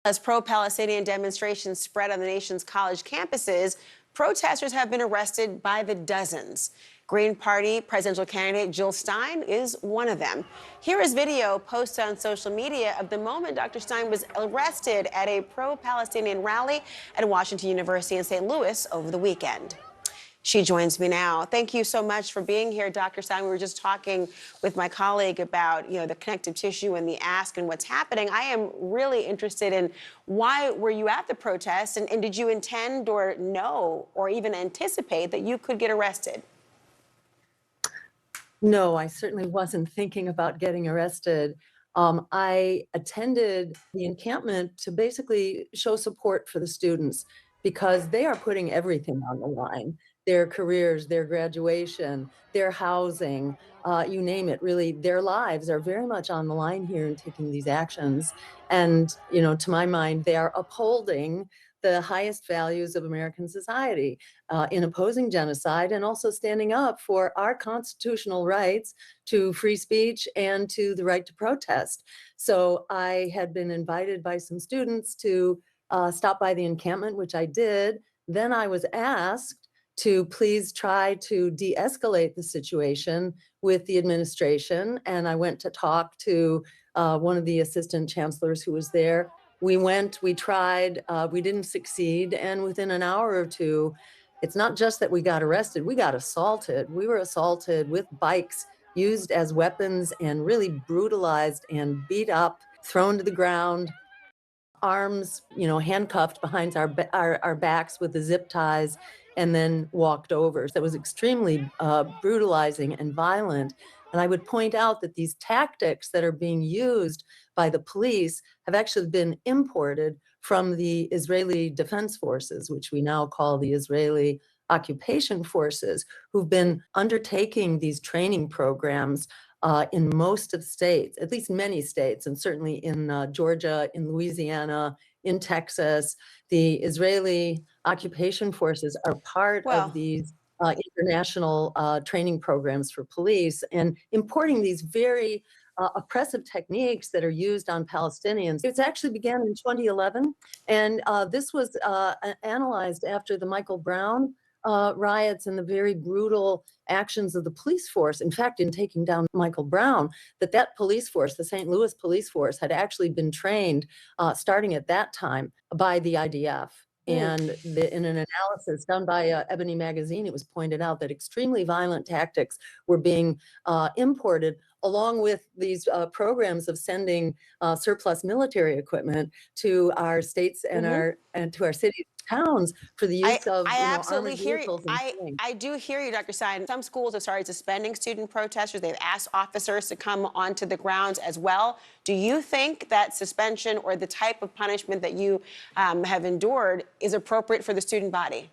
As pro-Palestinian demonstrations spread on the nation's college campuses, protesters have been arrested by the dozens. Green Party presidential candidate Jill Stein is one of them. Here is video posted on social media of the moment Dr. Stein was arrested at a pro-Palestinian rally at Washington University in St. Louis over the weekend. She joins me now. Thank you so much for being here, Dr. Stein. We were just talking with my colleague about, the connective tissue and the ask and what's happening. I am really interested in why were you at the protest, and did you intend or know or even anticipate that you could get arrested? No, I certainly wasn't thinking about getting arrested. I attended the encampment to basically show support for the students because they are putting everything on the line. Their careers, their graduation, their housing, you name it, really, their lives are very much on the line here in taking these actions. And, to my mind, they are upholding the highest values of American society in opposing genocide and also standing up for our constitutional rights to free speech and to the right to protest. So I had been invited by some students to stop by the encampment, which I did. Then I was asked to please try to de-escalate the situation with the administration. And I went to talk to one of the assistant chancellors who was there. We went, we tried, we didn't succeed. And within an hour or two, it's not just that we got arrested, we got assaulted. We were assaulted with bikes used as weapons and really brutalized and beat up, thrown to the ground, arms, handcuffed behind our backs with the zip ties, and then walked over. So it was extremely brutalizing and violent. And I would point out that these tactics that are being used by the police have actually been imported from the Israeli Defense Forces, which we now call the Israeli Occupation Forces, who've been undertaking these training programs in most of the states, at least many states, and certainly in Georgia, in Louisiana, in Texas. The Israeli occupation forces are part of Well, these international training programs for police, and importing these very oppressive techniques that are used on Palestinians. It actually began in 2011, and this was analyzed after the Michael Brown riots and the very brutal actions of the police force. In fact, in taking down Michael Brown, that police force, the St. Louis police force, had actually been trained starting at that time by the IDF. And in an analysis done by Ebony Magazine, it was pointed out that extremely violent tactics were being imported along with these programs of sending surplus military equipment to our states and to our cities and towns for the I use of I absolutely armored hear you. vehicles and things. I do hear you, Dr. Stein. Some schools have started suspending student protesters. They've asked officers to come onto the grounds as well. Do you think that suspension or the type of punishment that you have endured is appropriate for the student body?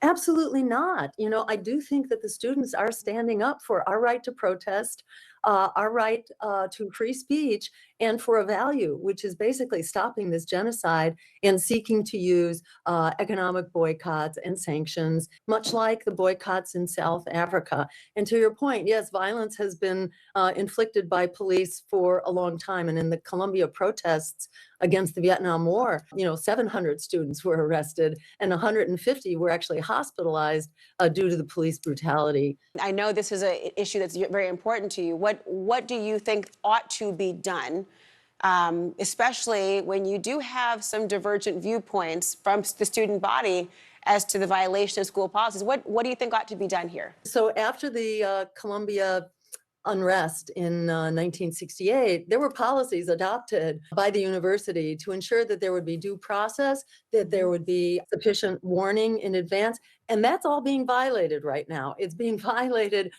Absolutely not. I do think that the students are standing up for our right to protest, our right to free speech, and for a value, which is basically stopping this genocide and seeking to use economic boycotts and sanctions, much like the boycotts in South Africa. And to your point, yes, violence has been inflicted by police for a long time. And in the Colombia protests against the Vietnam War, 700 students were arrested and 150 were actually hospitalized due to the police brutality. I know this is an issue that's very important to you. What do you think ought to be done, especially when you do have some divergent viewpoints from the student body as to the violation of school policies? What do you think ought to be done here? So after the Colombia unrest in 1968, there were policies adopted by the university to ensure that there would be due process, that there would be sufficient warning in advance. And that's all being violated right now. It's being violated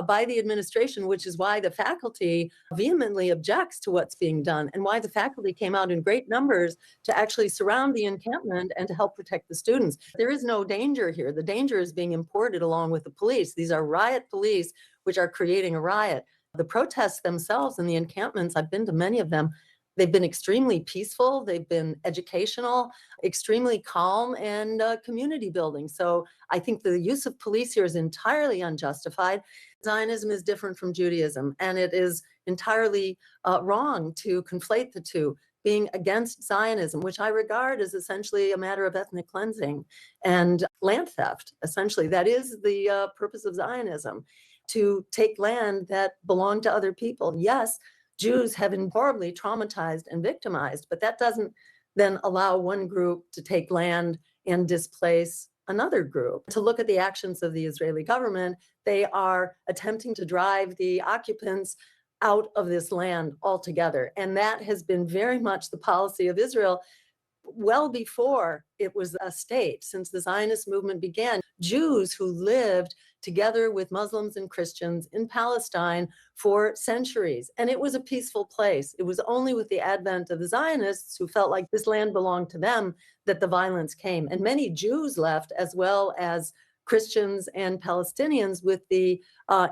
by the administration, which is why the faculty vehemently objects to what's being done and why the faculty came out in great numbers to actually surround the encampment and to help protect the students. There is no danger here. The danger is being imported along with the police. These are riot police which are creating a riot. The protests themselves and the encampments, I've been to many of them, they've been extremely peaceful, they've been educational, extremely calm, and community building. So I think the use of police here is entirely unjustified. Zionism is different from Judaism, and it is entirely wrong to conflate the two. being against Zionism, which I regard as essentially a matter of ethnic cleansing and land theft. Essentially, that is the purpose of Zionism, to take land that belonged to other people. Yes, Jews have been horribly traumatized and victimized, but that doesn't then allow one group to take land and displace another group. To look at the actions of the Israeli government, they are attempting to drive the occupants out of this land altogether. And that has been very much the policy of Israel well before it was a state. Since the Zionist movement began, Jews who lived together with Muslims and Christians in Palestine for centuries. And it was a peaceful place. It was only with the advent of the Zionists, who felt like this land belonged to them, that the violence came. And many Jews left, as well as Christians and Palestinians, with the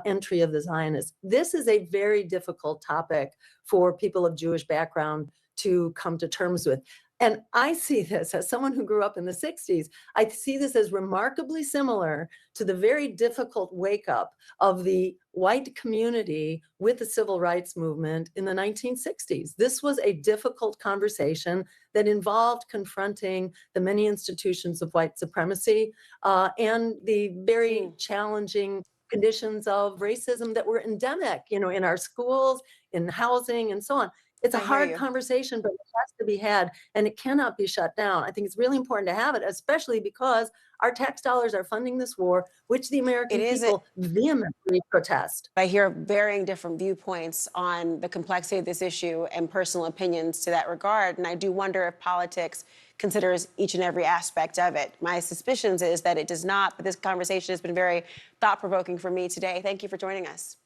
entry of the Zionists. This is a very difficult topic for people of Jewish background to come to terms with. And I see this as someone who grew up in the 60s. I see this as remarkably similar to the very difficult wake up of the white community with the civil rights movement in the 1960s. This was a difficult conversation that involved confronting the many institutions of white supremacy and the very challenging conditions of racism that were endemic, in our schools, in housing, and so on. It's a I hear hard you. conversation, but it has to be had, and it cannot be shut down. I think it's really important to have it, especially because our tax dollars are funding this war, which the It American is. people vehemently protest. I hear varying different viewpoints on the complexity of this issue and personal opinions to that regard. And I do wonder if politics considers each and every aspect of it. My suspicions is that it does not, but this conversation has been very thought-provoking for me today. Thank you for joining us.